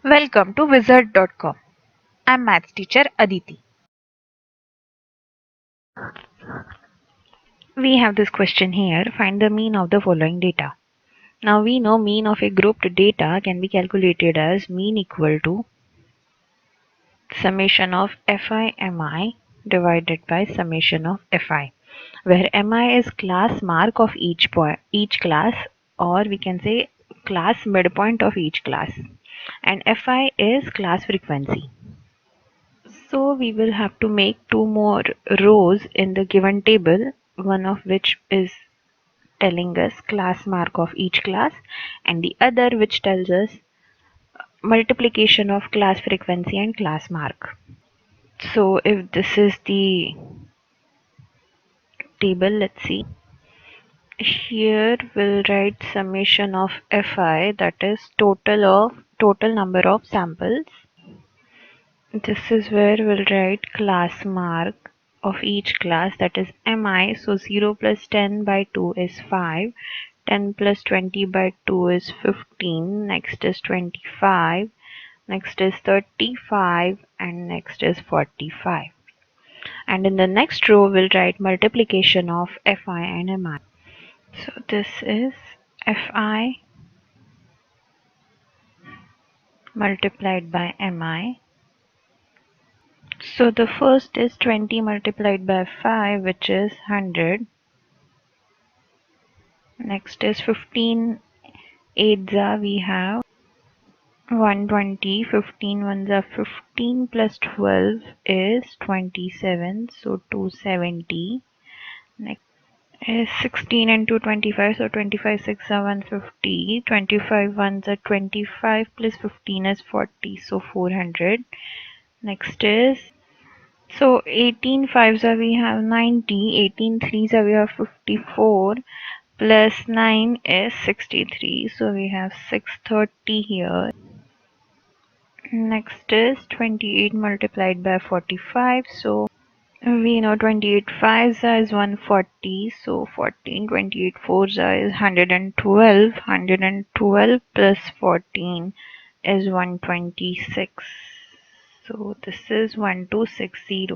Welcome to wizard.com. I'm maths teacher Aditi. We have this question here. Find the mean of the following data. Now we know mean of a grouped data can be calculated as mean equal to summation of fi mi divided by summation of fi, where mi is class mark of each class, or we can say class midpoint of each class, and fi is class frequency. So we will have to make two more rows in the given table, one of which is telling us class mark of each class and the other which tells us multiplication of class frequency and class mark. So if this is the table, let's see. Here we'll write summation of fi, that is total number of samples. This is where we'll write class mark of each class, that is mi. So 0 plus 10 by 2 is 5, 10 plus 20 by 2 is 15, next is 25, next is 35, and next is 45. And in the next row we'll write multiplication of fi and mi. So this is fi multiplied by mi. So the first is 20 multiplied by 5, which is 100. Next is 15 8s are, we have 120. 15 ones are 15 plus 12 is 27, so 270. Next is 16 into 25, so 25 6 are 150. 25 ones are 25 plus 15 is 40, so 400. Next is, so 18 5s are, we have 90. 18 3s are, we have 54. Plus 9 is 63, so we have 630 here. Next is 28 multiplied by 45, so we know 28 5s is 140, so 14. 28 4s is 112. 112 plus 14 is 126, so this is 1260.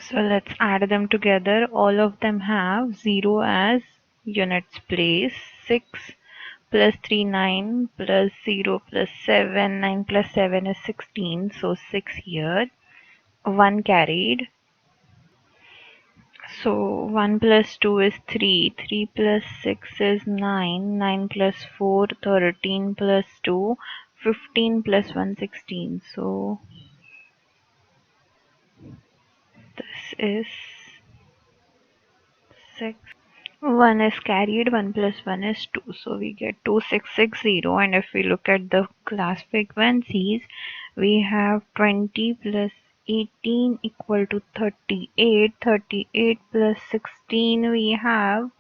So let's add them together. All of them have 0 as units place. 6 plus 3 9 plus 0 plus 7, 9 plus 7 is 16, so 6 here. 1 carried. So 1 plus 2 is 3. 3 plus 6 is 9. 9 plus 4 13 plus 2 15 plus 1 16. So this is 6. 1 is carried, 1 plus 1 is 2, so we get 2660. And if we look at the class frequencies, we have 20 plus 18 equal to 38. 38 plus 16, we have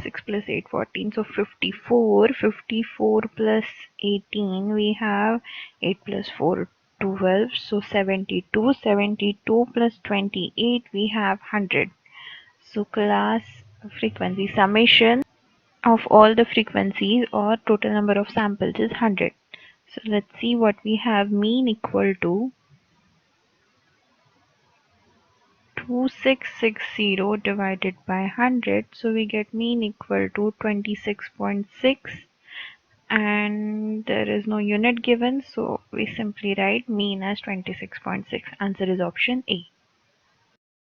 6 plus 8 14, so 54. 54 plus 18, we have 8 plus 4 12, so 72. 72 plus 28, we have 100. So class frequency summation of all the frequencies or total number of samples is 100. So let's see what we have. Mean equal to 2660 divided by 100. So we get mean equal to 26.6, and there is no unit given, so we simply write mean as 26.6. Answer is option A.